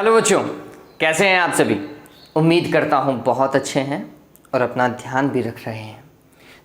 Hello बच्चों, कैसे हैं आप सभी। उम्मीद करता हूँ बहुत अच्छे हैं और अपना ध्यान भी रख रहे हैं।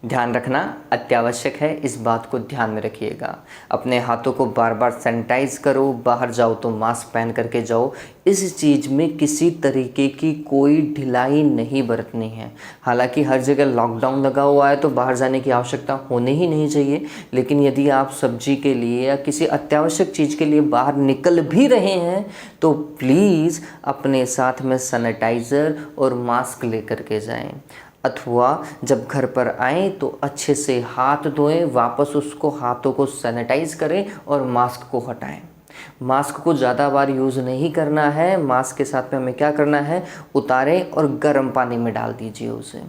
ध्यान रखना अत्यावश्यक है, इस बात को ध्यान में रखिएगा। अपने हाथों को बार बार सैनिटाइज करो, बाहर जाओ तो मास्क पहन करके जाओ। इस चीज़ में किसी तरीके की कोई ढिलाई नहीं बरतनी है। हालांकि हर जगह लॉकडाउन लगा हुआ है तो बाहर जाने की आवश्यकता होने ही नहीं चाहिए, लेकिन यदि आप सब्जी के लिए या किसी अत्यावश्यक चीज़ के लिए बाहर निकल भी रहे हैं तो प्लीज़ अपने साथ में सैनिटाइज़र और मास्क लेकर के जाएं। अथवा जब घर पर आएँ तो अच्छे से हाथ धोएं, वापस उसको हाथों को सैनिटाइज करें और मास्क को हटाएं। मास्क को ज़्यादा बार यूज़ नहीं करना है। मास्क के साथ में हमें क्या करना है, उतारें और गर्म पानी में डाल दीजिए उसे।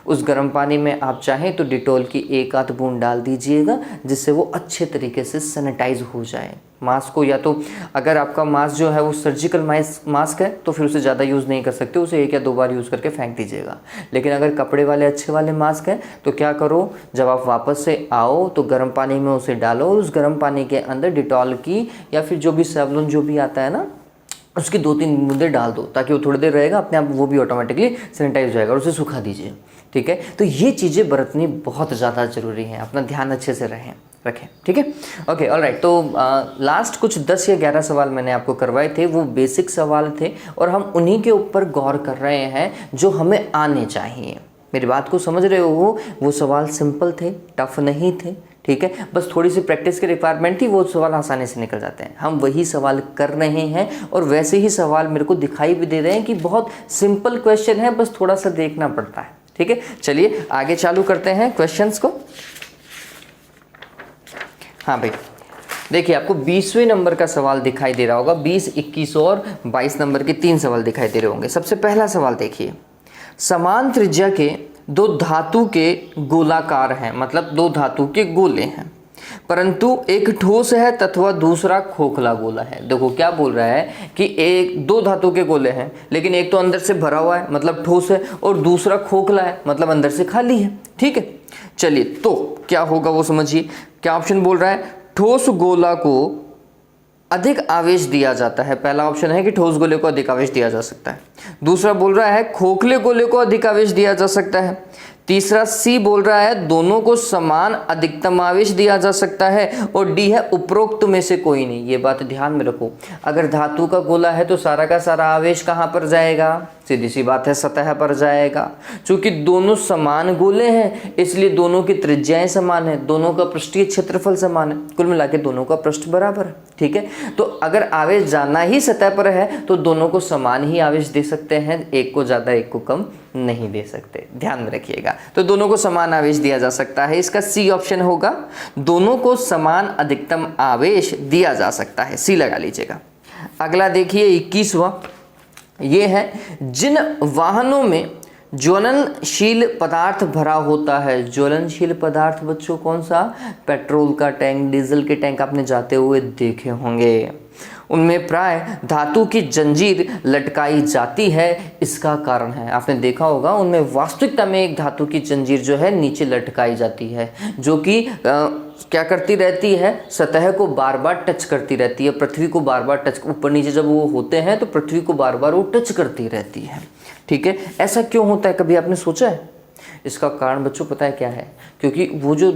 उस गर्म पानी में आप चाहें तो डिटॉल की एक आध बूंद डाल दीजिएगा, जिससे वो अच्छे तरीके से सैनिटाइज हो जाए। मास्क को या तो अगर आपका मास्क जो है वो सर्जिकल मास्क है तो फिर उसे ज़्यादा यूज़ नहीं कर सकते, उसे एक या दो बार यूज़ करके फेंक दीजिएगा। लेकिन अगर कपड़े वाले अच्छे वाले मास्क हैं तो क्या करो, जब आप वापस से आओ तो गर्म पानी में उसे डालो और उस गर्म पानी के अंदर डिटॉल की या फिर जो भी सेवलॉन जो भी आता है ना, उसकी 2-3 बूंदें डाल दो ताकि वो थोड़ी देर रहेगा, अपने आप वो भी ऑटोमेटिकली सैनिटाइज हो जाएगा और उसे सुखा दीजिए। ठीक है, तो ये चीज़ें बरतनी बहुत ज़्यादा ज़रूरी है। अपना ध्यान अच्छे से रखें। ठीक है, ओके, ऑलराइट। तो लास्ट कुछ 10 या 11 सवाल मैंने आपको करवाए थे, वो बेसिक सवाल थे और हम उन्हीं के ऊपर गौर कर रहे हैं जो हमें आने चाहिए। मेरी बात को समझ रहे हो? वो सवाल सिंपल थे, टफ नहीं थे। ठीक है, बस थोड़ी सी प्रैक्टिस की रिक्वायरमेंट थी, वो सवाल आसानी से निकल जाते हैं। हम वही सवाल कर रहे हैं और वैसे ही सवाल मेरे को दिखाई भी दे रहे हैं कि बहुत सिंपल क्वेश्चन है, बस थोड़ा सा देखना पड़ता है। ठीक है, चलिए आगे चालू करते हैं क्वेश्चंस को। हाँ भाई, देखिए आपको 20वें नंबर का सवाल दिखाई दे रहा होगा। 20, 21 और 22 नंबर के 3 सवाल दिखाई दे रहे होंगे। सबसे पहला सवाल देखिए, समान त्रिज्या के 2 धातु के गोलाकार हैं, मतलब 2 धातु के गोले हैं, परंतु एक ठोस है तथा दूसरा खोखला गोला है। देखो क्या बोल रहा है कि 2 धातु के गोले हैं, लेकिन एक तो अंदर से भरा हुआ है मतलब ठोस है, और दूसरा खोखला है मतलब अंदर से खाली है। ठीक है, चलिए तो क्या होगा वो समझिए। क्या ऑप्शन बोल रहा है, ठोस गोला को अधिक आवेश दिया जाता है। पहला ऑप्शन है कि ठोस गोले को अधिक आवेश दिया जा सकता है। दूसरा बोल रहा है खोखले गोले को अधिक आवेश दिया जा सकता है। तीसरा सी बोल रहा है दोनों को समान अधिकतम आवेश दिया जा सकता है। और डी है उपरोक्त में से कोई नहीं। ये बात ध्यान में रखो, अगर धातु का गोला है तो सारा का सारा आवेश कहाँ पर जाएगा, सीधी सी बात है सतह पर जाएगा। चूंकि दोनों समान गोले हैं इसलिए दोनों की त्रिज्याएं समान है, दोनों का पृष्ठीय क्षेत्रफल समान है, कुल मिला के दोनों का पृष्ठ बराबर है। ठीक है, तो अगर आवेश जाना ही सतह पर है तो दोनों को समान ही आवेश दे सकते हैं, एक को ज़्यादा एक को कम नहीं दे सकते। ध्यान में रखिएगा, तो दोनों को समान आवेश दिया जा सकता है। इसका सी ऑप्शन होगा, दोनों को समान अधिकतम आवेश दिया जा सकता है, सी लगा लीजिएगा। अगला देखिए 21वां, ये है जिन वाहनों में ज्वलनशील पदार्थ भरा होता है। ज्वलनशील पदार्थ बच्चों कौन सा, पेट्रोल का टैंक, डीजल के टैंक आपने जाते हुए देखे होंगे। उनमें प्राय धातु की जंजीर लटकाई जाती है। इसका कारण है, आपने देखा होगा उनमें वास्तविकता में एक धातु की जंजीर जो है नीचे लटकाई जाती है, जो कि क्या करती रहती है, सतह को बार बार टच करती रहती है, पृथ्वी को बार बार टच, ऊपर नीचे जब वो होते हैं तो पृथ्वी को बार बार वो टच करती रहती है। ठीक है, ऐसा क्यों होता है, कभी आपने सोचा है? इसका कारण बच्चों पता है क्या है, क्योंकि वो जो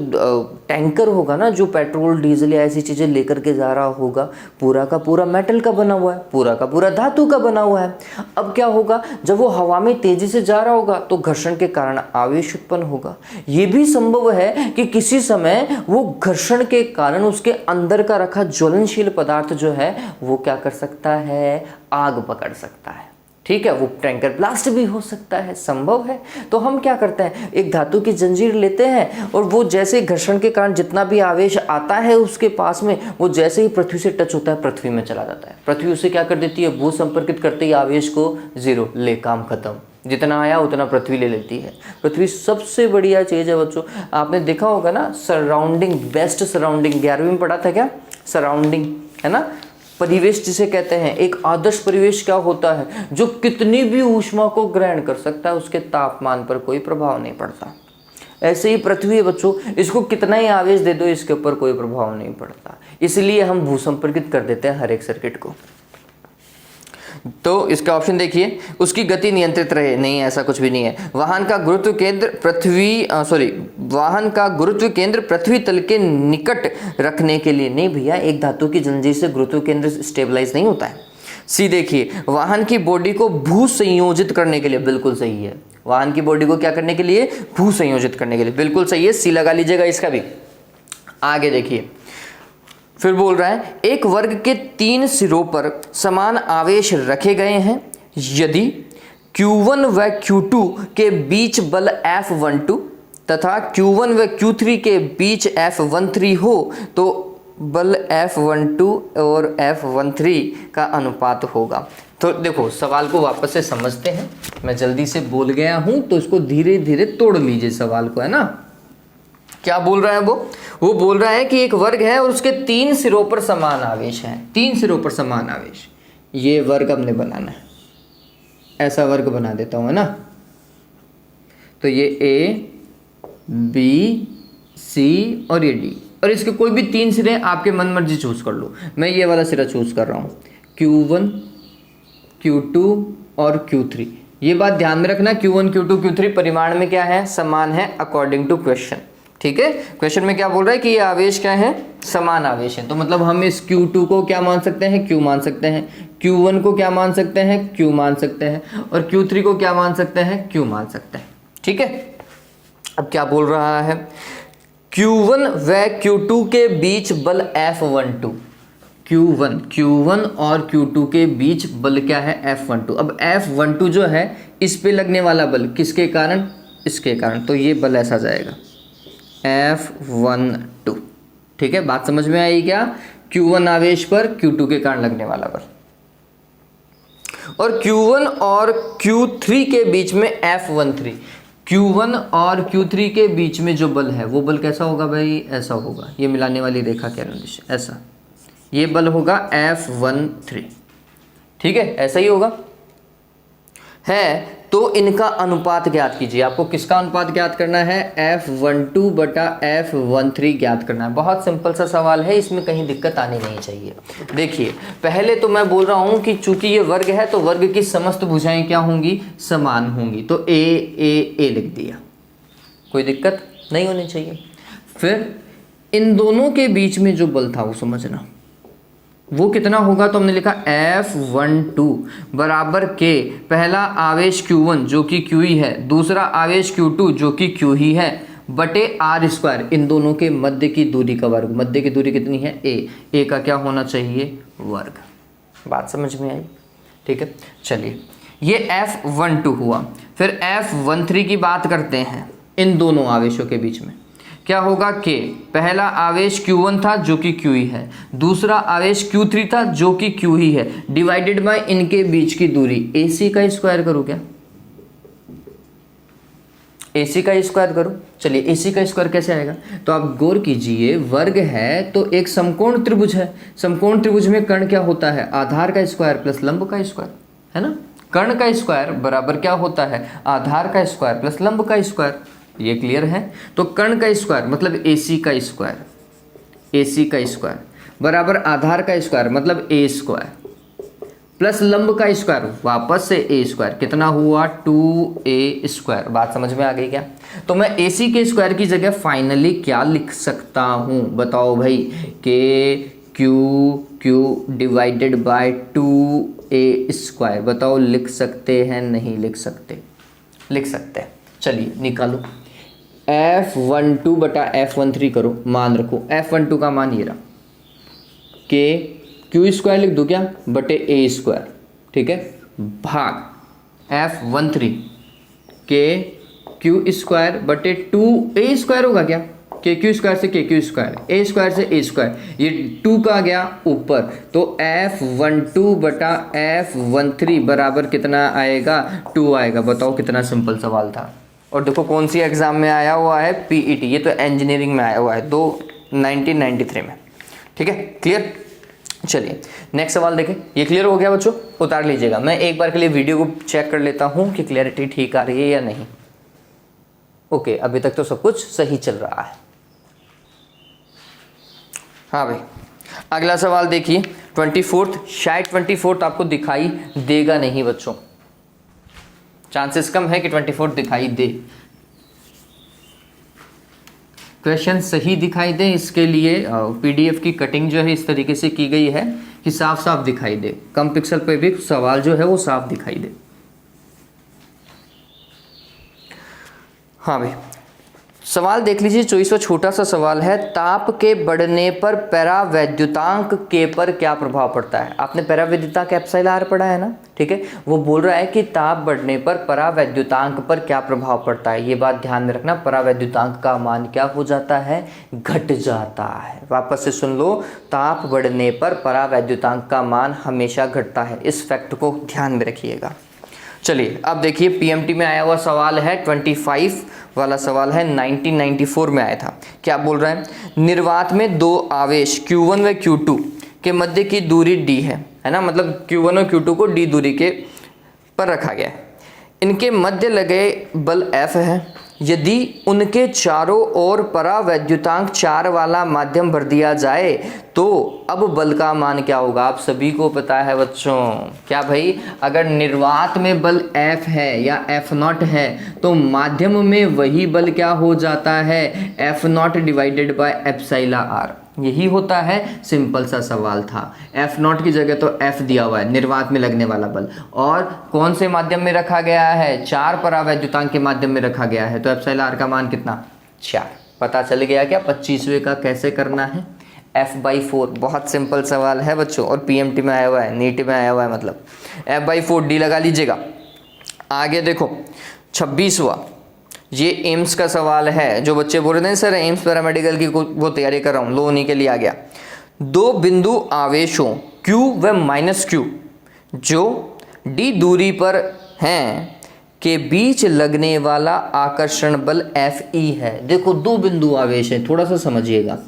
टैंकर होगा ना, जो पेट्रोल डीजल या ऐसी चीज़ें लेकर के जा रहा होगा, पूरा का पूरा मेटल का बना हुआ है, पूरा का पूरा धातु का बना हुआ है। अब क्या होगा, जब वो हवा में तेजी से जा रहा होगा तो घर्षण के कारण आवेश उत्पन्न होगा। ये भी संभव है कि किसी समय वो घर्षण के कारण उसके अंदर का रखा ज्वलनशील पदार्थ जो है वो क्या कर सकता है, आग पकड़ सकता है। ठीक है, वो टैंकर ब्लास्ट भी हो सकता है, संभव है। तो हम क्या करते हैं, एक धातु की जंजीर लेते हैं और वो जैसे घर्षण के कारण जितना भी आवेश आता है उसके पास में, वो जैसे ही पृथ्वी से टच होता है पृथ्वी में चला जाता है। पृथ्वी उसे क्या कर देती है, भू संपर्कित करते ही आवेश को 0, ले काम खत्म। जितना आया उतना पृथ्वी ले लेती है। पृथ्वी सबसे बढ़िया चीज़ है बच्चों, आपने देखा होगा ना, सराउंडिंग, बेस्ट सराउंडिंग 11वीं में पढ़ा था क्या, सराउंडिंग है ना, परिवेश जिसे कहते हैं। एक आदर्श परिवेश क्या होता है, जो कितनी भी ऊष्मा को ग्रहण कर सकता है, उसके तापमान पर कोई प्रभाव नहीं पड़ता। ऐसे ही पृथ्वी है बच्चों, इसको कितना ही आवेश दे दो इसके ऊपर कोई प्रभाव नहीं पड़ता, इसलिए हम भू संपर्कित कर देते हैं हर एक सर्किट को। तो इसका ऑप्शन देखिए, उसकी गति नियंत्रित रहे, नहीं ऐसा कुछ भी नहीं है। वाहन का गुरुत्व केंद्र पृथ्वी तल के निकट रखने के लिए, नहीं भैया, एक धातु की जंजीर से गुरुत्व केंद्र स्टेबलाइज नहीं होता है। सी देखिए, वाहन की बॉडी को भू संयोजित करने के लिए, बिल्कुल सही है। वाहन की बॉडी को क्या करने के लिए? भू संयोजित करने के लिए, बिल्कुल सही है, सी लगा लीजिएगा इसका भी। आगे देखिए, फिर बोल रहा है एक वर्ग के 3 सिरों पर समान आवेश रखे गए हैं, यदि Q1 व Q2 के बीच बल F12 तथा Q1 व Q3 के बीच F13 हो तो बल F12 और F13 का अनुपात होगा। तो देखो, सवाल को वापस से समझते हैं। मैं जल्दी से बोल गया हूं तो इसको धीरे धीरे तोड़ लीजिए सवाल को, है ना। क्या बोल रहा है वो बोल रहा है कि एक वर्ग है और उसके 3 सिरों पर समान आवेश है, 3 सिरों पर समान आवेश। ये वर्ग हमने बनाना है, ऐसा वर्ग बना देता हूं, है ना। तो ये A, B, C और ये D, और इसके कोई भी 3 सिरे आपके मन मर्जी चूज कर लो। मैं ये वाला सिरा चूज कर रहा हूं, Q1, Q2 और Q3। ये बात ध्यान में रखना, Q1, Q2, Q3 परिमाण में क्या है? समान है, अकॉर्डिंग टू क्वेश्चन। ठीक है, क्वेश्चन में क्या बोल रहा है कि ये आवेश क्या है? समान आवेश है। तो मतलब हम इस Q2 को क्या मान सकते हैं? Q मान सकते हैं। Q1 को क्या मान सकते हैं? Q मान सकते हैं। और Q3 को क्या मान सकते हैं? Q मान सकते हैं। ठीक है, अब क्या बोल रहा है? Q1 व Q2 के बीच बल F12। Q1 और Q2 के बीच बल क्या है? F12। अब F12 जो है, इस पे लगने वाला बल किसके कारण? इसके कारण। तो ये बल ऐसा जाएगा, F12। ठीक है, बात समझ में आई क्या? Q1 आवेश पर Q2 के कारण लगने वाला बल, और Q1 और Q3 के बीच में F13। Q1 और Q3 के बीच में जो बल है वो बल कैसा होगा भाई? ऐसा होगा, ये मिलाने वाली रेखा क्या निर्देश, ऐसा, ये बल होगा F13। ठीक है, ऐसा ही होगा है। तो इनका अनुपात ज्ञात कीजिए। आपको किसका अनुपात ज्ञात करना है? F12 बटा F13 ज्ञात करना है। बहुत सिंपल सा सवाल है, इसमें कहीं दिक्कत आनी नहीं चाहिए। देखिए, पहले तो मैं बोल रहा हूं कि चूंकि ये वर्ग है तो वर्ग की समस्त भुजाएं क्या होंगी? समान होंगी। तो ए लिख दिया, कोई दिक्कत नहीं होनी चाहिए। फिर इन दोनों के बीच में जो बल था वो समझना, वो कितना होगा? तो हमने लिखा F12 बराबर के, पहला आवेश Q1 जो कि Q ही है, दूसरा आवेश Q2 जो कि Q ही है, बटे R², इन दोनों के मध्य की दूरी का वर्ग। मध्य की दूरी कितनी है? A का क्या होना चाहिए? वर्ग। बात समझ में आई? ठीक है, चलिए, ये F12 हुआ। फिर F13 की बात करते हैं। इन दोनों आवेशों के बीच में क्या होगा? के, पहला आवेश Q1 था जो कि Q ही है, दूसरा आवेश Q3 था जो कि Q ही है, डिवाइडेड बाय इनके बीच की दूरी। AC का स्क्वायर करो क्या? AC का स्क्वायर करो। चलिए, AC का स्क्वायर कैसे आएगा? तो आप गौर कीजिए, वर्ग है तो एक समकोण त्रिभुज है। समकोण त्रिभुज में कर्ण क्या होता है? आधार का स्क्वायर प्लस लंब का स्क्वायर, है ना। कर्ण का स्क्वायर बराबर क्या होता है? आधार का स्क्वायर प्लस लंब का स्क्वायर। ये क्लियर है? तो कर्ण का स्क्वायर मतलब AC का स्क्वायर, AC का स्क्वायर बराबर आधार का स्क्वायर मतलब A स्क्वायर प्लस लंब का स्क्वायर वापस से A स्क्वायर। कितना हुआ? 2A square. बात समझ में आ गई क्या? तो मैं AC के स्क्वायर की जगह फाइनली क्या लिख सकता हूं? बताओ भाई, के Q divided by 2A square. बताओ, लिख सकते हैं? नहीं लिख सकते? लिख सकते हैं। चलिए निकालो, F12 बटा F13 करो, मान रखो। F12 का मान ये रहा, के Q स्क्वायर लिख दो क्या? बटे A स्क्वायर। ठीक है, भाग F13 के Q स्क्वायर बटे 2A स्क्वायर होगा क्या? के Q स्क्वायर से के Q स्क्वायर, A स्क्वायर से A स्क्वायर, ये 2 का गया ऊपर। तो F12 बटा F13 बराबर कितना आएगा? 2 आएगा। बताओ, कितना सिंपल सवाल था। और देखो कौन सी एग्जाम में आया हुआ है? PET। ये तो इंजीनियरिंग में आया हुआ है 1993 में। ठीक है, क्लियर? चलिए नेक्स्ट सवाल देखें। ये क्लियर हो गया बच्चों? उतार लीजिएगा। मैं एक बार के लिए वीडियो को चेक कर लेता हूँ कि क्लियरिटी ठीक आ रही है या नहीं। ओके, अभी तक तो सब कुछ सही चल रहा है। हाँ भाई, अगला सवाल देखिए 24th, शायद 24th आपको दिखाई देगा नहीं बच्चों, चांसेस कम है कि 24th दिखाई दे। क्वेश्चन सही दिखाई दे इसके लिए पीडीएफ की कटिंग जो है इस तरीके से की गई है कि साफ साफ दिखाई दे, कम पिक्सल पे भी सवाल जो है वो साफ दिखाई दे। हाँ भाई, सवाल देख लीजिए 24वां छोटा सा सवाल है, ताप के बढ़ने पर परावैद्युतांक के पर क्या प्रभाव पड़ता है। आपने परावैद्युतांक एप्सिलॉन आर पढ़ा है ना, ठीक है। वो बोल रहा है कि ताप बढ़ने पर परावैद्युतांक पर क्या प्रभाव पड़ता है। ये बात ध्यान में रखना, परावैद्युतांक का मान क्या हो जाता है, घट जाता है। वापस से सुन लो, ताप बढ़ने पर परावैद्युतांक का मान हमेशा घटता है, इस फैक्ट को ध्यान में रखिएगा। चलिए अब देखिए पीएमटी में आया हुआ सवाल है, 25 वाला सवाल है, 1994 में आया था। क्या बोल रहा है, निर्वात में दो आवेश Q1 व Q2 के मध्य की दूरी d है ना, मतलब Q1 और Q2 को d दूरी के पर रखा गया है। इनके मध्य लगे बल F है। यदि उनके चारों ओर परावैद्युतांक 4 वाला माध्यम भर दिया जाए तो अब बल का मान क्या होगा। आप सभी को पता है बच्चों, क्या भाई, अगर निर्वात में बल F है या F0 है तो माध्यम में वही बल क्या हो जाता है, F0 divided by epsilon R. यही होता है, सिंपल सा सवाल था। F0 की जगह तो F दिया हुआ है, निर्वात में लगने वाला बल, और कौन से माध्यम में रखा गया है, 4 परावैद्युतांक के माध्यम में रखा गया है, तो एप्सिलॉन आर का मान कितना, 4। पता चल गया क्या 25वें का कैसे करना है, F/4। बहुत सिंपल सवाल है बच्चों, और पीएमटी में आया हुआ है, नीट में आया हुआ है, मतलब F/4 डी लगा लीजिएगा। आगे देखो 26वां, ये एम्स का सवाल है। जो बच्चे बोल रहे हैं सर एम्स पैरामेडिकल की वो तैयारी कर रहा हूँ, लो उन्हीं के लिए आ गया। दो बिंदु आवेशों Q व -Q जो d दूरी पर हैं के बीच लगने वाला आकर्षण बल Fe है। देखो दो बिंदु आवेश है, थोड़ा सा समझिएगा।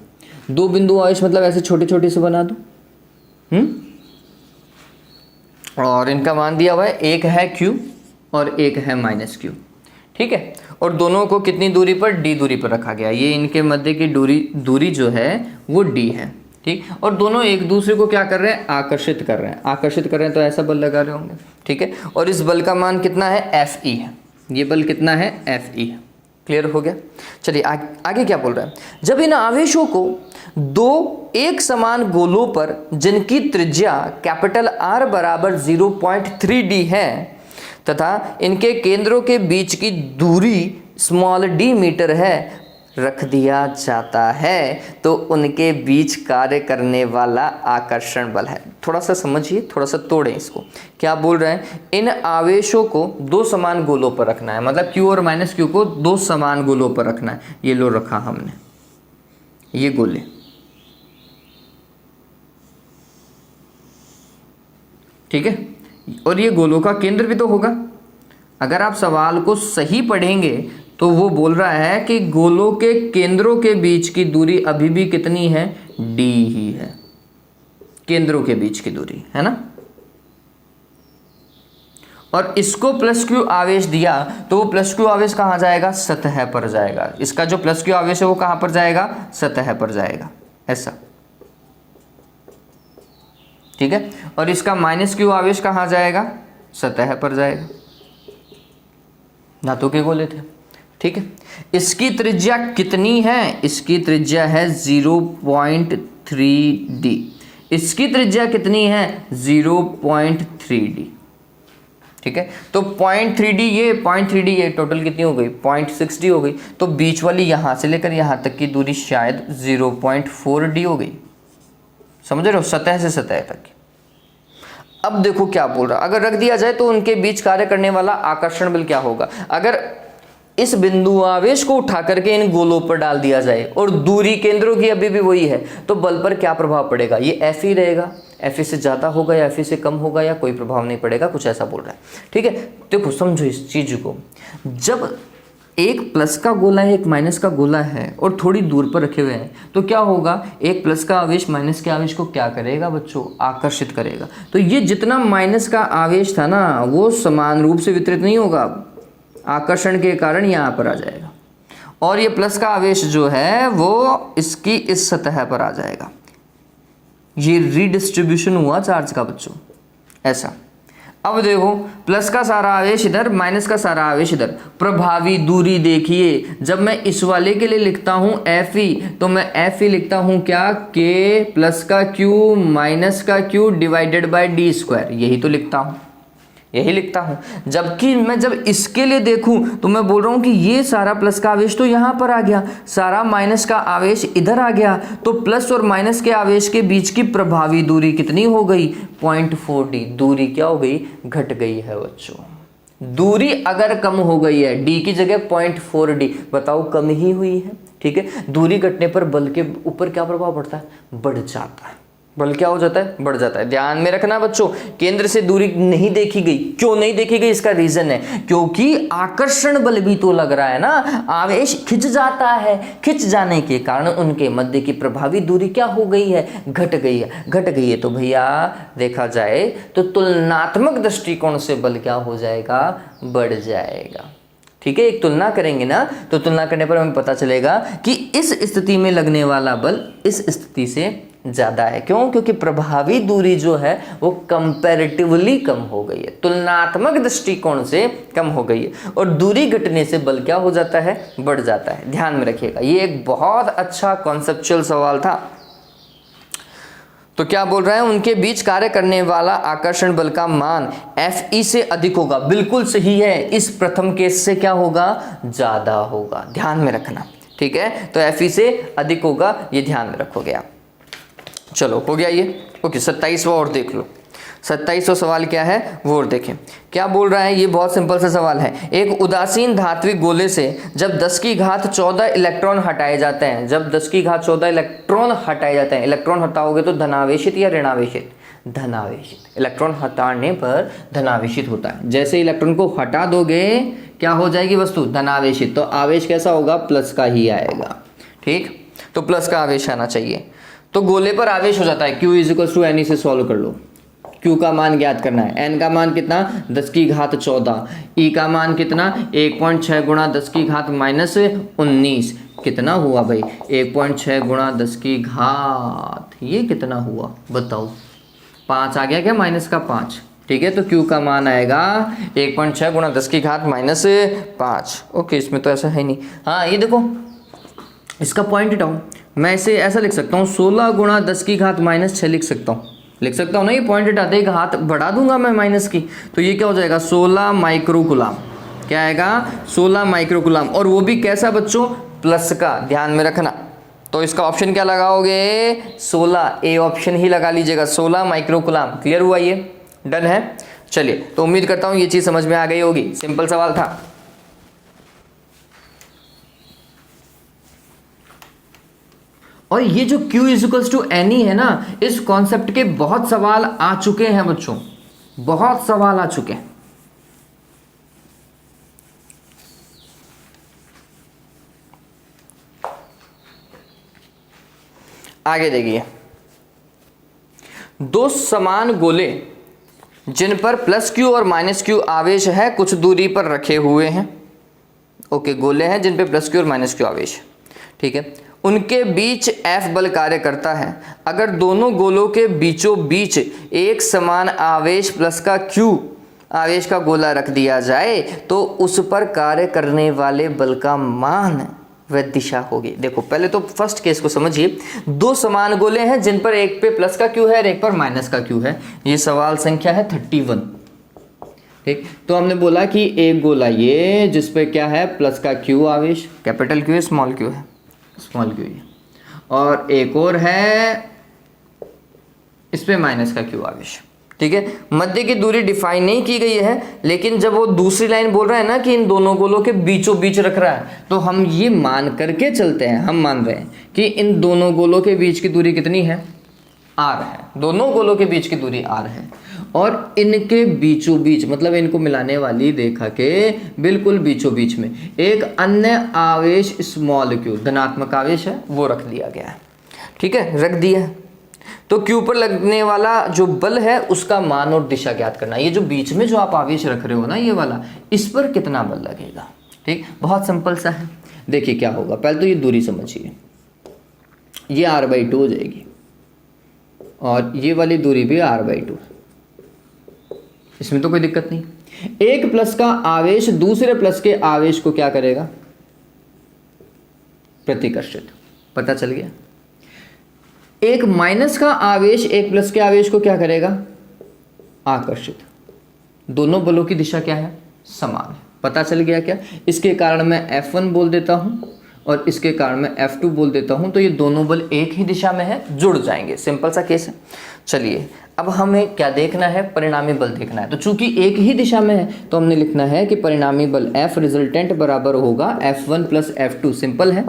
दो बिंदु आवेश मतलब ऐसे छोटे छोटे से बना दो, और इनका मान दिया हुआ है, एक है Q और एक है -Q, ठीक है। और दोनों को कितनी दूरी पर, d दूरी पर रखा गया। ये इनके मध्य की दूरी जो है वो d है, ठीक। और दोनों एक दूसरे को क्या कर रहे हैं, आकर्षित कर रहे हैं। आकर्षित कर रहे हैं तो ऐसा बल लगा रहे होंगे, ठीक है। और इस बल का मान कितना है, Fe है। ये बल कितना है, Fe है। क्लियर हो गया। चलिए आगे क्या बोल रहा है, जब इन आवेशों को दो एक समान गोलों पर जिनकी त्रिज्या कैपिटल R बराबर 0.3d है तथा इनके केंद्रों के बीच की दूरी स्मॉल d मीटर है रख दिया जाता है तो उनके बीच कार्य करने वाला आकर्षण बल है। थोड़ा सा समझिए, थोड़ा सा तोड़ें इसको। क्या बोल रहे हैं, इन आवेशों को दो समान गोलों पर रखना है, मतलब Q और -Q को दो समान गोलों पर रखना है। ये लो रखा हमने, ये गोले, ठीक है। और ये गोलों का केंद्र भी तो होगा। अगर आप सवाल को सही पढ़ेंगे तो वो बोल रहा है कि गोलों के केंद्रों के बीच की दूरी अभी भी कितनी है, d ही है। केंद्रों के बीच की दूरी है ना। और इसको +Q आवेश दिया तो वो +Q आवेश कहाँ जाएगा, सतह पर जाएगा। इसका जो +Q आवेश है वो कहाँ पर जाएगा, सतह पर जाएगा, ऐसा, ठीक है। और इसका -Q आवेश कहाँ जाएगा, सतह पर जाएगा। धातु के गोले थे, ठीक है। इसकी त्रिज्या कितनी है, इसकी त्रिज्या है 0.3d। इसकी त्रिज्या कितनी है, 0.3d, ठीक है। तो 0.3d ये 0.3d ये टोटल कितनी हो गई, 0.6d हो गई। तो बीच वाली यहाँ से लेकर यहाँ तक की दूरी शायद 0.4d हो गई। समझ रहे हो, सतह से सतह तक। अब देखो क्या बोल रहा, अगर रख दिया जाए तो उनके बीच कार्य करने वाला आकर्षण बल क्या होगा। अगर इस बिंदु आवेश को उठा करके इन गोलों पर डाल दिया जाए और दूरी केंद्रों की अभी भी वही है तो बल पर क्या प्रभाव पड़ेगा, ये F ही रहेगा। F से ज़्यादा होगा या F से कम होगा या कोई प्रभाव नहीं पड़ेगा, कुछ ऐसा बोल रहा है, ठीक है। देखो समझो इस चीज़ को, जब एक प्लस का गोला है एक माइनस का गोला है और थोड़ी दूर पर रखे हुए हैं तो क्या होगा, एक प्लस का आवेश माइनस के आवेश को क्या करेगा बच्चों, आकर्षित करेगा। तो ये जितना माइनस का आवेश था ना वो समान रूप से वितरित नहीं होगा, आकर्षण के कारण यहाँ पर आ जाएगा। और ये प्लस का आवेश जो है वो इसकी इस सतह पर आ जाएगा। ये रीडिस्ट्रीब्यूशन हुआ चार्ज का बच्चों, ऐसा। अब देखो प्लस का सारा आवेश इधर, माइनस का सारा आवेश इधर। प्रभावी दूरी देखिए, जब मैं इस वाले के लिए लिखता हूं Fe, तो मैं Fe लिखता हूं क्या, K प्लस का Q माइनस का Q divided by D square, यही तो लिखता हूं, यही लिखता हूं। जबकि मैं जब इसके लिए देखूं तो मैं बोल रहा हूं कि ये सारा प्लस का आवेश तो यहां पर आ गया, सारा माइनस का आवेश इधर आ गया, तो प्लस और माइनस के आवेश के बीच की प्रभावी दूरी कितनी हो गई, 0.4d। दूरी क्या हो गई, घट गई है बच्चों। दूरी अगर कम हो गई है, d की जगह 0.4d, बताओ कम ही हुई है, ठीक है। दूरी घटने पर बल के ऊपर क्या प्रभाव पड़ता है, बढ़ जाता है। बल क्या हो जाता है, बढ़ जाता है। ध्यान में रखना बच्चों, केंद्र से दूरी नहीं देखी गई। क्यों नहीं देखी गई, इसका रीजन है क्योंकि आकर्षण बल भी तो लग रहा है ना, आवेश खिंच जाता है, खिंच जाने के कारण उनके मध्य की प्रभावी दूरी क्या हो गई है, घट गई है। घट गई है तो भैया देखा जाए तो तुलनात्मक दृष्टिकोण से बल क्या हो जाएगा, बढ़ जाएगा, ठीक है। एक तुलना करेंगे ना, तो तुलना करने पर हमें पता चलेगा कि इस स्थिति में लगने वाला बल इस स्थिति से ज्यादा है। क्यों, क्योंकि प्रभावी दूरी जो है वो कंपैरेटिवली कम हो गई है, तुलनात्मक दृष्टिकोण से कम हो गई है, और दूरी घटने से बल क्या हो जाता है, बढ़ जाता है। ध्यान में रखिएगा, ये एक बहुत अच्छा कॉन्सेप्चुअल सवाल था। तो क्या बोल रहा है, उनके बीच कार्य करने वाला आकर्षण बल का मान Fe से अधिक होगा। बिल्कुल सही है, इस प्रथम केस से क्या होगा, ज्यादा होगा। ध्यान में रखना, ठीक है। तो Fe से अधिक होगा, ये ध्यान में रखोगे आप। चलो हो गया ये, ओके। 27वां और देख लो, 27वां सवाल क्या है वो और देखें। क्या बोल रहा है, ये बहुत सिंपल सा सवाल है। एक उदासीन धात्विक गोले से जब 10 की घात 14 इलेक्ट्रॉन हटाए जाते हैं, जब 10 की घात 14 इलेक्ट्रॉन हटाए जाते हैं, इलेक्ट्रॉन हटाओगे तो धनावेशित या ऋणावेशित, धनावेशित। इलेक्ट्रॉन हटाने पर धनावेशित होता है। जैसे इलेक्ट्रॉन को हटा दोगे क्या हो जाएगी वस्तु, धनावेशित। तो आवेश कैसा होगा, प्लस का ही आएगा, ठीक। तो प्लस का आवेश आना चाहिए। तो गोले पर आवेश हो जाता है Q = N, से सॉल्व कर लो। Q का मान ज्ञात करना है। N का मान कितना, 10 की घात 14। E का मान कितना, 1.6 गुणा 10 की घात -19। कितना हुआ भाई, 1.6 गुणा 10 की घात, ये कितना हुआ बताओ, 5 आ गया क्या, माइनस का 5, ठीक है। तो Q का मान आएगा 1.6 गुणा 10 की घात -5। ओके, इसमें तो ऐसा है नहीं। हाँ ये देखो, इसका पॉइंट हटाओ, मैं इसे ऐसा लिख सकता हूँ, 16 गुणा 10 की घात -6 लिख सकता हूँ ना। ये पॉइंट हटाते एक हाथ बढ़ा दूंगा मैं माइनस की, तो ये क्या हो जाएगा, 16 माइक्रोकुलाम। क्या आएगा, 16 माइक्रोकुलाम, और वो भी कैसा बच्चों, प्लस का। ध्यान में रखना, तो इसका ऑप्शन क्या लगाओगे, 16, ए ऑप्शन ही लगा लीजिएगा, 16 माइक्रोकुलाम। क्लियर हुआ, ये डन है। चलिए, तो उम्मीद करता हूँ ये चीज़ समझ में आ गई होगी, सिंपल सवाल था। और ये जो Q = Ne है ना, इस कॉन्सेप्ट के बहुत सवाल आ चुके हैं बच्चों, बहुत सवाल आ चुके हैं। आगे देखिए, दो समान गोले जिन पर +Q और -Q आवेश है कुछ दूरी पर रखे हुए हैं। ओके, गोले हैं जिन पे +Q और -Q आवेश, ठीक है। उनके बीच F बल कार्य करता है। अगर दोनों गोलों के बीचों बीच एक समान आवेश प्लस का Q आवेश का गोला रख दिया जाए तो उस पर कार्य करने वाले बल का मान वह दिशा होगी। देखो पहले तो फर्स्ट केस को समझिए, दो समान गोले हैं जिन पर एक पे प्लस का Q है और एक पर माइनस का Q है। ये सवाल संख्या है 31, ठीक। तो हमने बोला कि एक गोला ये जिस पे क्या है प्लस का Q आवेश, कैपिटल Q है, स्मॉल Q है, स्मॉल Q है, और एक और है इस पे माइनस का Q आवेश, ठीक है। मध्य की दूरी डिफाइन नहीं की गई है, लेकिन जब वो दूसरी लाइन बोल रहा है ना कि इन दोनों गोलों के बीचों बीच रख रहा है, तो हम ये मान करके चलते हैं, हम मान रहे हैं कि इन दोनों गोलों के बीच की दूरी कितनी है, R है। दोनों गोलों के बीच की दूरी R है, और इनके बीचों बीच मतलब इनको मिलाने वाली रेखा के बिल्कुल बीचों बीच में एक अन्य आवेश स्मॉल Q, धनात्मक आवेश है, वो रख दिया गया है, ठीक है, रख दिया है। तो Q पर लगने वाला जो बल है उसका मान और दिशा ज्ञात करना। ये जो बीच में जो आप आवेश रख रहे हो ना, ये वाला, इस पर कितना बल लगेगा, ठीक। बहुत सिंपल सा है। देखिए क्या होगा, पहले तो ये दूरी समझिए, ये R/2 हो जाएगी, और ये वाली दूरी भी r/2। इसमें तो कोई दिक्कत नहीं। एक प्लस का आवेश दूसरे प्लस के आवेश को क्या करेगा? प्रतिकर्षित। पता चल गया। एक माइनस का आवेश एक प्लस के आवेश को क्या करेगा? आकर्षित। दोनों बलों की दिशा क्या है? समान है। पता चल गया क्या? इसके कारण मैं F1 बोल देता हूं और इसके कारण मैं F2 बोल देता हूं, तो ये दोनों बल एक ही दिशा में है, जुड़ जाएंगे। सिंपल सा केस है। चलिए अब हमें क्या देखना है? परिणामी बल देखना है। तो चूंकि एक ही दिशा में है तो हमने लिखना है कि परिणामी बल F रिजल्टेंट बराबर होगा F1 प्लस F2। सिंपल है।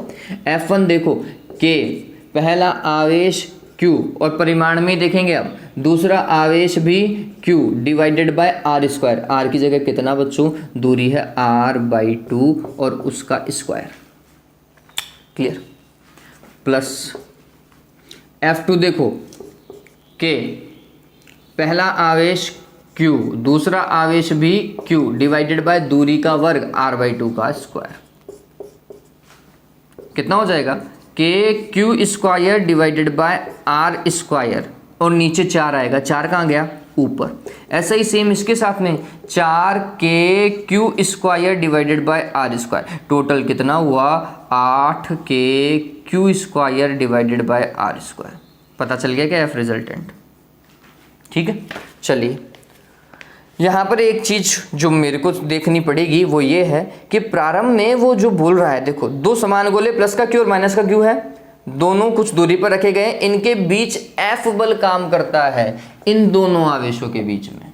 F1 देखो K, पहला आवेश Q और परिमाण में देखेंगे अब दूसरा आवेश भी Q divided by r²। r की जगह कितना बच्चों? दूरी है r/2 और उसका स्क्वायर। क्लियर? प्लस F2 देखो K, पहला आवेश Q दूसरा आवेश भी Q डिवाइडेड बाय दूरी का वर्ग r/2 का स्क्वायर। कितना हो जाएगा? KQ² डिवाइडेड बाय r² और नीचे 4 आएगा। 4 कहाँ गया? ऊपर। ऐसा ही सेम इसके साथ में 4KQ² divided by r²। Total कितना हुआ? 8KQ² divided by r²। पता चल गया क्या F रिजल्टेंट? ठीक है। चलिए यहाँ पर एक चीज जो मेरे को देखनी पड़ेगी वो ये है कि प्रारंभ में वो जो बोल रहा है, देखो दो समान गोले प्लस का Q और माइनस का Q है, दोनों कुछ दूरी पर रखे गए, इनके बीच F बल काम करता है। इन दोनों आवेशों के बीच में,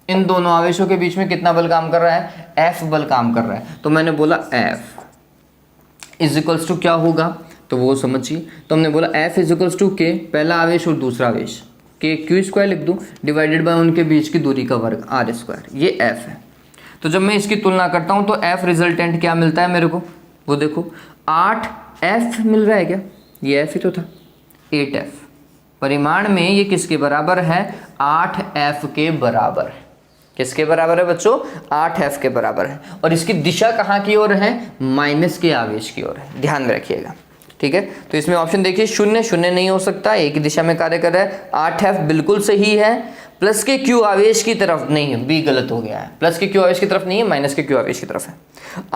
इन दोनों आवेशों के बीच में कितना बल काम कर रहा है? F बल काम कर रहा है। तो मैंने बोला F इज इक्वल्स टू क्या होगा, तो वो समझिए। तो हमने बोला F is equals to K, पहला आवेश और दूसरा आवेश, KQ² लिख दूं डिवाइडेड बाय उनके बीच की दूरी का वर्ग r²। ये F है। तो जब मैं इसकी तुलना करता हूं तो F रिजल्टेंट क्या मिलता है मेरे को? वो देखो 8F मिल रहा है क्या? ये F ही तो था, 8F। परिमाण में ये किसके बराबर है? 8F के बराबर है। किसके बराबर है बच्चों? 8F के बराबर है। और इसकी दिशा कहाँ की ओर है? माइनस के आवेश की ओर है। ध्यान में रखिएगा। ठीक है। तो इसमें ऑप्शन देखिए, 0 0 नहीं हो सकता, एक ही दिशा में कार्य कर रहा है। 8F बिल्कुल सही है। प्लस के Q आवेश की तरफ नहीं है, B गलत हो गया है। प्लस के Q आवेश की तरफ नहीं है, माइनस के Q आवेश की तरफ है।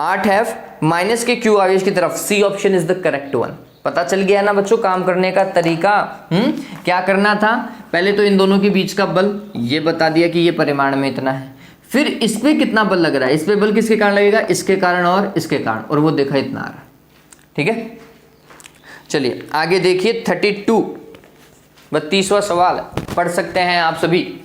8F माइनस के Q आवेश की तरफ, C option is the correct one. पता चल गया ना बच्चों काम करने का तरीका? क्या करना था? पहले तो इन दोनों के बीच का बल ये बता दिया कि ये परिमाण में इतना है, फिर इस पे कितना बल लग रहा है, इस पे बल किसके कारण लगेगा? इसके कारण और इसके कारण, और वो देखा इतना आ रहा है। ठीक है। चलिए आगे देखिए 32वां सवाल पढ़ सकते हैं आप सभी।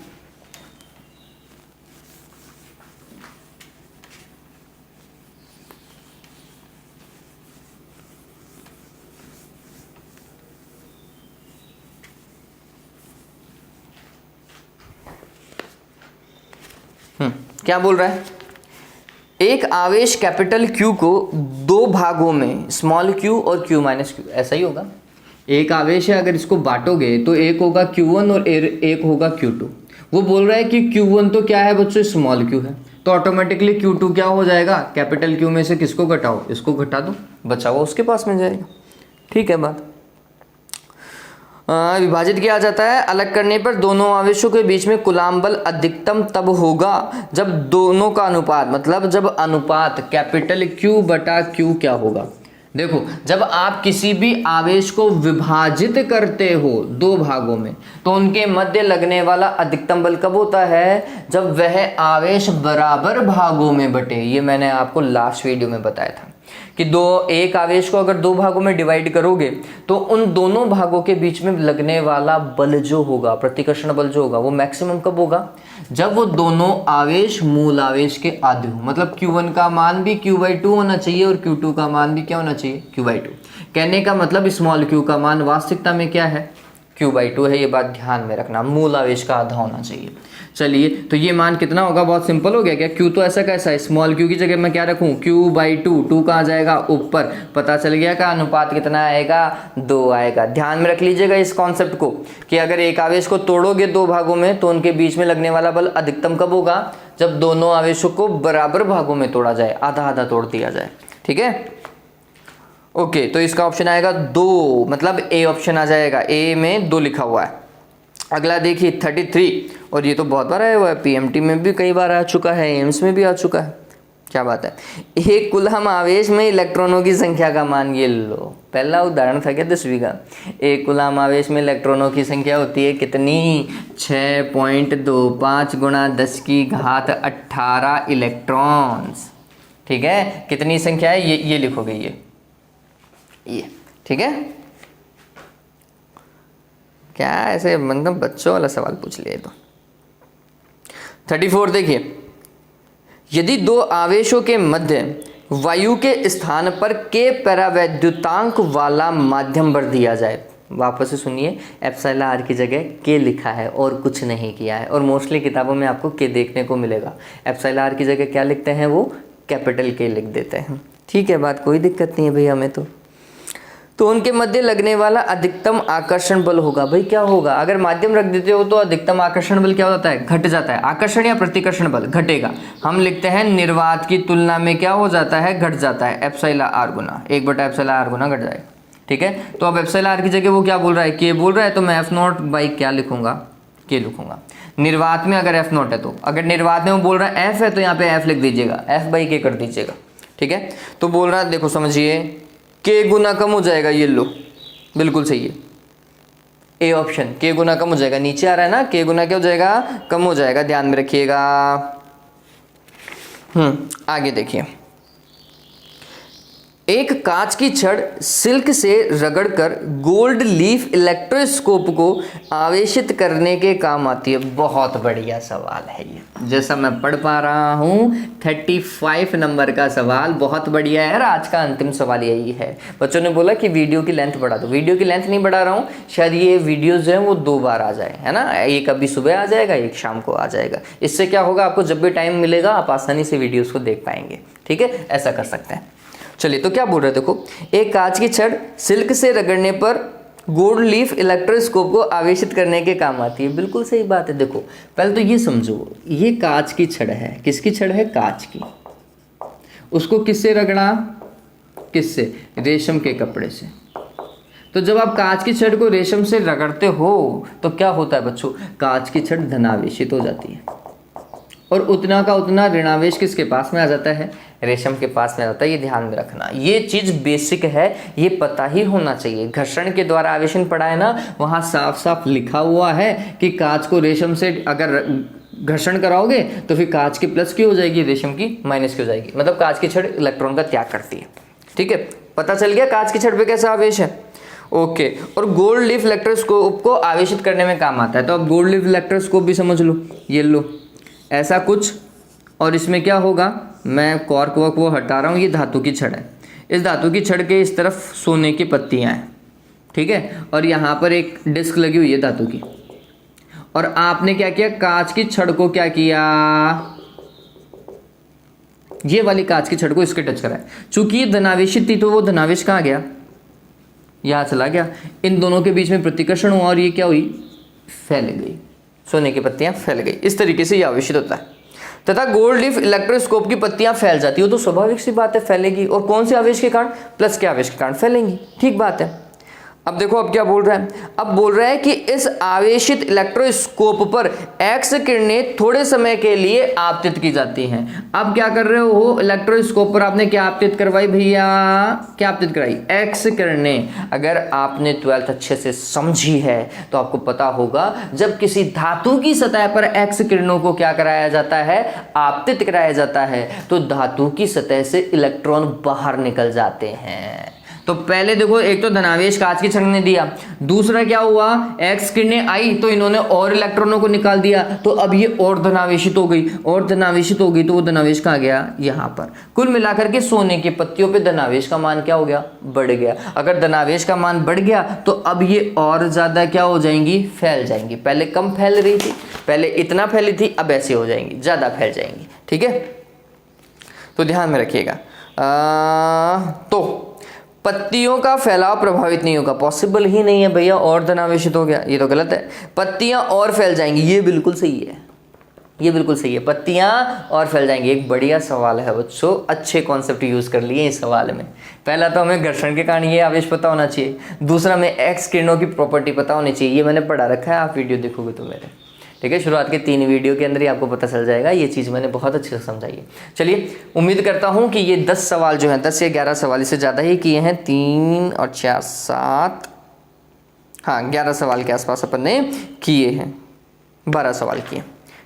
क्या बोल रहा है? एक आवेश कैपिटल Q को दो भागों में स्मॉल q और q माइनस q, ऐसा ही होगा। एक आवेश है, अगर इसको बांटोगे तो एक होगा Q1 और एक होगा Q2। वो बोल रहा है कि Q1 तो क्या है बच्चों? स्मॉल q है, तो ऑटोमेटिकली Q2 क्या हो जाएगा? कैपिटल Q में से किसको घटाओ? इसको घटा दो, बचा हुआ उसके पास में जाएगा। ठीक है बात। विभाजित किया जाता है, अलग करने पर दोनों आवेशों के बीच में कूलाम बल अधिकतम तब होगा जब दोनों का अनुपात, मतलब जब अनुपात कैपिटल Q बटा Q क्या होगा? देखो जब आप किसी भी आवेश को विभाजित करते हो दो भागों में तो उनके मध्य लगने वाला अधिकतम बल कब होता है? जब वह आवेश बराबर भागों में बटे। ये मैंने आपको लास्ट वीडियो में बताया था कि एक आवेश को अगर दो भागों में डिवाइड करोगे तो उन दोनों भागों के बीच में लगने वाला बल जो होगा, प्रतिकर्षण बल जो होगा, वो मैक्सिमम कब होगा? जब वो दोनों आवेश मूल आवेश के आधे हो। मतलब Q1 का मान भी Q/2 होना चाहिए और Q2 का मान भी क्या होना चाहिए? Q/2। कहने का मतलब स्मॉल q का मान वास्तविकता में क्या है? Q/2 है। ये बात ध्यान में रखना, मूल आवेश का आधा होना चाहिए। चलिए तो ये मान कितना होगा? बहुत सिंपल हो गया क्या? Q तो ऐसा कैसा है? स्मॉल q की जगह मैं क्या रखूं? Q/2। 2 कहाँ जाएगा? ऊपर। पता चल गया का अनुपात कितना आएगा? 2 आएगा। ध्यान में रख लीजिएगा इस कॉन्सेप्ट को कि अगर एक आवेश को तोड़ोगे दो भागों में तो उनके बीच में लगने वाला बल अधिकतम कब होगा? जब दोनों आवेशों को बराबर भागों में तोड़ा जाए, आधा आधा तोड़ दिया जाए। ठीक है। ओके, तो इसका ऑप्शन आएगा 2, मतलब ए ऑप्शन आ जाएगा, ए में 2 लिखा हुआ है। अगला देखिए 33, और ये तो बहुत बार आया हुआ है, पीएमटी में भी कई बार आ चुका है, एम्स में भी आ चुका है। क्या बात है, एक कूलम आवेश में इलेक्ट्रॉनों की संख्या का मान, ये लो पहला उदाहरण था क्या 10वीं का। एक कूलम आवेश में इलेक्ट्रॉनों की संख्या होती है कितनी, 6.25 गुणा 10 की घात 18 इलेक्ट्रॉन्स। ठीक है, कितनी संख्या है ये लिखोगे, ये ठीक है। क्या ऐसे मतलब बच्चों वाला सवाल पूछ लिए तो। 34 देखिए, यदि 2 आवेशों के मध्य वायु के स्थान पर के परावैद्युतांक वाला माध्यम भर दिया जाए, वापस से सुनिए, एप्सिलॉन आर की जगह के लिखा है और कुछ नहीं किया है, और मोस्टली किताबों में आपको के देखने को मिलेगा। एप्सिलॉन आर की जगह क्या लिखते हैं, वो कैपिटल के लिख देते हैं। ठीक है, बात कोई दिक्कत नहीं है भाई हमें तो उनके मध्य लगने वाला अधिकतम आकर्षण बल होगा। भाई क्या होगा, अगर माध्यम रख देते हो तो अधिकतम आकर्षण बल क्या होता है, घट जाता है। आकर्षण या प्रतिकर्षण बल घटेगा, हम लिखते हैं निर्वात की तुलना में क्या हो जाता है, घट जाता है, एप्सिलॉन आर गुना 1/एप्सिलॉन गुना घट जाएगा। ठीक है, तो अब एप्सिलॉन आर की जगह वो क्या बोल रहा है, के बोल रहा है, तो मैं F0 क्या लिखूंगा, के लिखूंगा। निर्वात में अगर F0 है, तो अगर निर्वात में वो बोल रहा है F है, तो यहाँ पे F लिख दीजिएगा, F/K कर दीजिएगा। ठीक है, तो बोल रहा है, देखो समझिए, के गुना कम हो जाएगा, ये लो बिल्कुल सही है, ए ऑप्शन, के गुना कम हो जाएगा, नीचे आ रहा है ना, के गुना क्या हो जाएगा, कम हो जाएगा, ध्यान में रखिएगा। आगे देखिए, एक कांच की छड़ सिल्क से रगड़कर गोल्ड लीफ इलेक्ट्रोस्कोप को आवेशित करने के काम आती है। बहुत बढ़िया सवाल है ये, जैसा मैं पढ़ पा रहा हूँ 35 नंबर का सवाल, बहुत बढ़िया है यार। आज का अंतिम सवाल यही है। बच्चों ने बोला कि वीडियो की लेंथ बढ़ा दो, वीडियो की लेंथ नहीं बढ़ा रहा हूँ, शायद ये वीडियो जो है वो 2 बार आ जाए, है ना, एक अभी सुबह आ जाएगा, एक शाम को आ जाएगा। इससे क्या होगा, आपको जब भी टाइम मिलेगा आप आसानी से वीडियोज़ को देख पाएंगे। ठीक है, ऐसा कर सकते हैं। चलिए, तो क्या बोल रहे हैं, देखो, एक कांच की छड़ सिल्क से रगड़ने पर गोल्ड लीफ इलेक्ट्रोस्कोप को आवेशित करने के काम आती है। बिल्कुल सही बात है। देखो पहले तो ये समझो, ये कांच की छड़ है, किसकी छड़ है, कांच की। उसको किससे रगड़ा, किससे, रेशम के कपड़े से। तो जब आप कांच की छड़ को रेशम से रगड़ते हो तो क्या होता है बच्चों, कांच की छड़ धनावेशित हो जाती है, और उतना का उतना ऋणावेश किसके पास में आ जाता है, रेशम के पास में आ जाता है। ये ध्यान में रखना, ये चीज़ बेसिक है, ये पता ही होना चाहिए। घर्षण के द्वारा आवेशन पढ़ा है ना, वहाँ साफ साफ लिखा हुआ है कि कांच को रेशम से अगर घर्षण कराओगे तो फिर कांच की प्लस की हो जाएगी, रेशम की माइनस की हो जाएगी, मतलब कांच की छड़ इलेक्ट्रॉन का त्याग करती है। ठीक है, पता चल गया कांच की छड़ पे कैसा आवेश है। ओके, और गोल्ड लीफ इलेक्ट्रोस्कोप को आवेशित करने में काम आता है। तो अब गोल्ड लीफ इलेक्ट्रोस्कोप भी समझ लो, ये लो ऐसा कुछ, और इसमें क्या होगा, मैं कॉर्क वर्क वो हटा रहा हूँ, ये धातु की छड़ है, इस धातु की छड़ के इस तरफ सोने की पत्तियाँ हैं। ठीक है, और यहाँ पर एक डिस्क लगी हुई है धातु की, और आपने क्या किया, कांच की छड़ को क्या किया, ये वाली कांच की छड़ को इसके टच करा है। चूंकि ये धनावेशित थी तो वो धनावेश कहाँ गया, यहाँ चला गया, इन दोनों के बीच में प्रतिकर्षण हुआ और ये क्या हुई, फैल गई, सोने की पत्तियां फैल गई। इस तरीके से ये आवेशित होता है। तथा गोल्ड लीफ इलेक्ट्रोस्कोप की पत्तियां फैल जाती हो तो स्वाभाविक सी बात है फैलेगी, और कौन से आवेश के कारण, प्लस के आवेश के कारण फैलेंगी। ठीक बात है। अब देखो अब क्या बोल रहा है, अब बोल रहा है कि इस आवेशित इलेक्ट्रोस्कोप पर एक्स किरणें थोड़े समय के लिए आपतित की जाती हैं। अब क्या कर रहे हो, इलेक्ट्रोस्कोप पर आपने क्या आपतित करवाई भैया, क्या आपतित कराई, एक्स किरणें। अगर आपने 12th अच्छे से समझी है तो आपको पता होगा, जब किसी धातु की सतह पर एक्स किरणों को क्या कराया जाता है, आपतित कराया जाता है, तो धातु की सतह से इलेक्ट्रॉन बाहर निकल जाते हैं। तो पहले देखो, एक तो धनावेश कांच की छड़ ने दिया, दूसरा क्या हुआ, एक्स किरणें आई तो इन्होंने और इलेक्ट्रॉनों को निकाल दिया, तो अब ये और धनावेशित हो गई, और धनावेशित हो गई तो वो धनावेश कहाँ गया, यहाँ पर। कुल मिलाकर के सोने की पत्तियों पे धनावेश का मान क्या हो गया, बढ़ गया। अगर धनावेश का मान बढ़ गया तो अब ये और ज्यादा क्या हो जाएंगी, फैल जाएंगी। पहले कम फैल रही थी, पहले इतना फैली थी, अब ऐसे हो जाएंगी, ज्यादा फैल जाएंगी। ठीक है, तो ध्यान में रखिएगा। तो पत्तियों का फैलाव प्रभावित नहीं होगा, पॉसिबल ही नहीं है भैया, और धनावेशित हो गया, ये तो गलत है। पत्तियां और फैल जाएंगी, ये बिल्कुल सही है। ये बिल्कुल सही है, पत्तियां और फैल जाएंगी। एक बढ़िया सवाल है बच्चों, अच्छे कॉन्सेप्ट यूज कर लिए इस सवाल में। पहला तो हमें घर्षण के कारण ये आवेश पता होना चाहिए, दूसरा हमें एक्स किरणों की प्रॉपर्टी पता होनी चाहिए। ये मैंने पढ़ा रखा है, आप वीडियो देखोगे तो मेरे, ठीक है, शुरुआत के 3 वीडियो के अंदर ही आपको पता चल जाएगा। ये चीज़ मैंने बहुत अच्छे से समझाई है। चलिए, उम्मीद करता हूँ कि ये 10 सवाल जो हैं, 10 या 11 सवाल, इससे ज़्यादा ही किए हैं, 3 और 4 7, हाँ 11 सवाल के आसपास अपन ने किए हैं, 12 सवाल किए,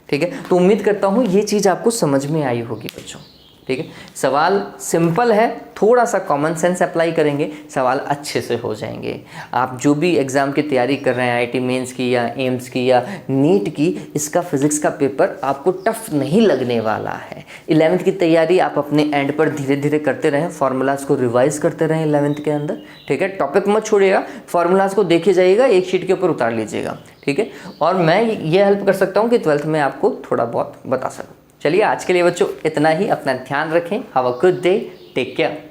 ठीक है। तो उम्मीद करता हूँ ये चीज़ आपको समझ में आई होगी बच्चों, ठीक है। सवाल सिंपल है, थोड़ा सा कॉमन सेंस अप्लाई करेंगे, सवाल अच्छे से हो जाएंगे। आप जो भी एग्ज़ाम की तैयारी कर रहे हैं, आईआईटी मेंस की या एम्स की या नीट की, इसका फिजिक्स का पेपर आपको टफ नहीं लगने वाला है। 11th की तैयारी आप अपने एंड पर धीरे धीरे करते रहें, फार्मूलाज को रिवाइज करते रहें 11th के अंदर, ठीक है। टॉपिक मत छोड़िएगा, फार्मूलाज को देखे जाइएगा, एक शीट के ऊपर उतार लीजिएगा, ठीक है। और मैं ये हेल्प कर सकता हूँ कि 12th में आपको थोड़ा बहुत बता सकूँ। चलिए, आज के लिए बच्चों इतना ही। अपना ध्यान रखें। Have a good day, take care.